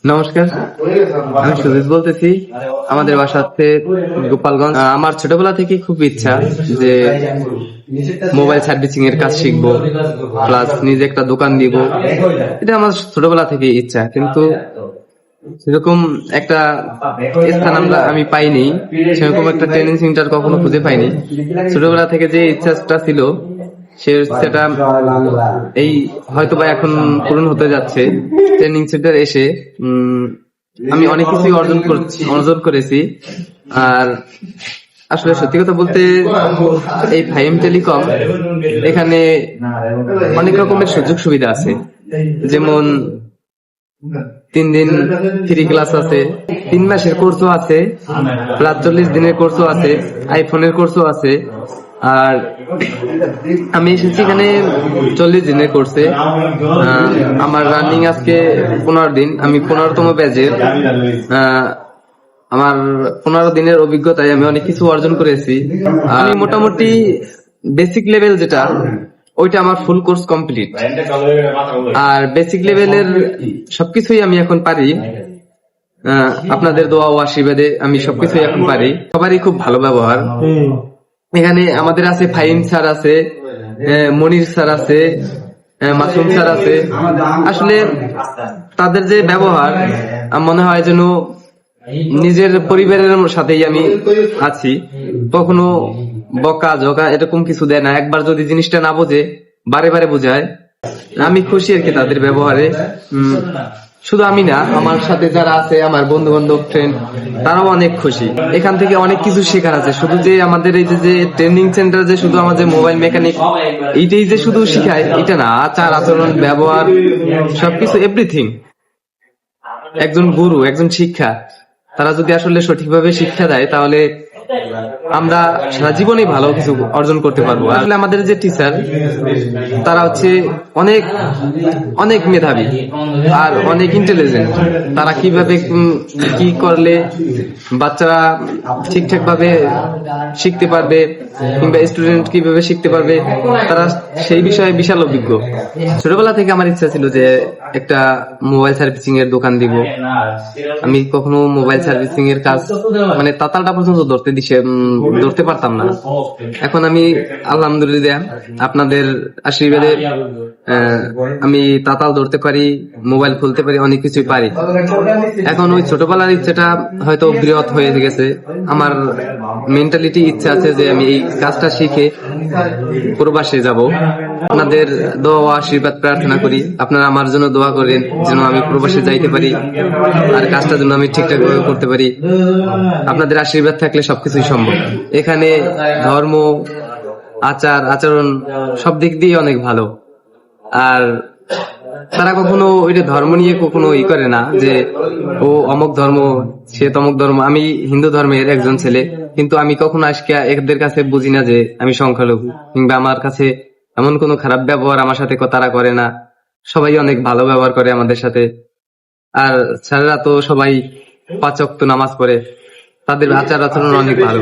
নমস্কার, আমি সুজিত বলতেছি। আমাদের বাসা হচ্ছে গোপালগঞ্জ। আমার ছোটবেলা থেকে খুব ইচ্ছা যে মোবাইল সার্ভিসিং এর কাজ শিখবো, প্লাস নিজে একটা দোকান দিব। এটা আমার ছোটবেলা থেকে ইচ্ছা, কিন্তু সেরকম একটা স্থান আমি পাইনি, সেরকম একটা ট্রেনিং সেন্টার কখনো খুঁজে পাইনি। ছোটবেলা থেকে যে ইচ্ছাটা ছিল সেটা এই হয়তো বা এখন পূরণ হতে যাচ্ছে। ট্রেনিং সেন্টার এসে আমি অনেক কিছুই অর্জন করেছি। আর আসলে সত্যি কথা বলতে এই ফাইম টেলিকম এখানে অনেক রকমের সুযোগ সুবিধা আছে, যেমন 3 দিন ফ্রি ক্লাস আছে, 3 মাসের কোর্সও আছে, প্লাস 40 দিনের কোর্সও আছে, আইফোনের কোর্সও আছে। আর আমি এসেছি এখানে 40 দিনের কোর্সে। আমার রানিং আজকে 15 দিন, আমি 15তম ব্যাচের। আমার 15 দিনের অভিজ্ঞতায় আমি অনেক কিছু অর্জন করেছি। আমি মোটামুটি বেসিক লেভেল যেটা, ওইটা আমার ফুল কোর্স কমপ্লিট। আর বেসিক লেভেলের সবকিছুই আমি এখন পারি। আপনাদের দোয়া ও আশীর্বাদে আমি সবকিছুই এখন পারি। সবারই খুব ভালো ব্যবহার। এখানে আমাদের আছে ফাহিম স্যার আছে, মনির স্যার আছে, মাসুম স্যার আছে। আসলে তাদের যে ব্যবহার মনে হয় যেন নিজের পরিবারের সাথেই আমি আছি। কখনো বকা ঝকা এরকম কিছু দেয় না। একবার যদি জিনিসটা না বোঝে বারে বারে বোঝায়। আমি খুশি আর কি তাদের ব্যবহারে। শুধু আমি না, আমার সাথে যারা আছে, আমার বন্ধু বান্ধব ফ্রেন্ড, তারাও অনেক খুশি। এখান থেকে অনেক কিছু শেখার আছে। শুধু যে আমাদের এই যে ট্রেনিং সেন্টার যে শুধু আমাদের মোবাইল মেকানিক এইটাই যে শুধু শিখায় এটা না, আচার আচরণ ব্যবহার সবকিছু এভরিথিং। একজন গুরু, একজন শিক্ষা, তারা যদি আসলে সঠিকভাবে শিক্ষা দেয় তাহলে আমরা সারা জীবনে ভালো কিছু অর্জন করতে পারবো। আসলে আমাদের যে টিচার, তারা হচ্ছে অনেক অনেক মেধাবী আর অনেক ইন্টেলিজেন্ট। তারা কিভাবে কি করলে বাচ্চারা ঠিকঠাক ভাবে শিখতে পারবে, কিংবা স্টুডেন্ট কিভাবে শিখতে পারবে, তারা সেই বিষয়ে বিশাল অভিজ্ঞ। ছোটবেলা থেকে আমার ইচ্ছা ছিল যে একটা মোবাইল সার্ভিসিং এর দোকান দিব। আমি কখনো মোবাইল সার্ভিসিং এর কাজ মানে তাতালটা পর্যন্ত ধরতে পারতাম না। এখন আমি আলহামদুলিল্লাহ আপনাদের আশীর্বাদে আমি তাতাল ধরতে পারি, মোবাইল খুলতে পারি, অনেক কিছুই পারি। এখন ওই ছোটবেলার ইচ্ছাটা হয়তো বৃহৎ হয়ে গেছে। আমার মেন্টালিটি ইচ্ছা আছে যে আমি এই কাজটা শিখে প্রবাসে যাব। আপনাদের দোয়া ও আশীর্বাদ প্রার্থনা করি। আপনারা আমার জন্য দোয়া করেন যেন আমি প্রবাসে যাইতে পারি আর কাজটা যেন আমি ঠিকঠাক ভাবে করতে পারি। আপনাদের আশীর্বাদ থাকলে সবকিছুই সম্ভব। এখানে ধর্ম, আচার আচরণ সব দিক দিয়ে অনেক ভালো। আর তারা কখনো ওইটা ধর্ম নিয়ে কখনো করে না যে ও অমুক ধর্ম, সে তমুক ধর্ম। আমি হিন্দু ধর্মের একজন ছেলে, কিন্তু আমি কখনো আজকে এদের কাছে বুঝি না যে আমি সংখ্যালঘু, কিংবা আমার কাছে এমন কোনো খারাপ ব্যবহার আমার সাথে তারা করে না। সবাই অনেক ভালো ব্যবহার করে আমাদের সাথে। আর স্যারেরা তো সবাই 5 ওয়াক্ত নামাজ পড়ে, তাদের আচার আচরণ অনেক ভালো।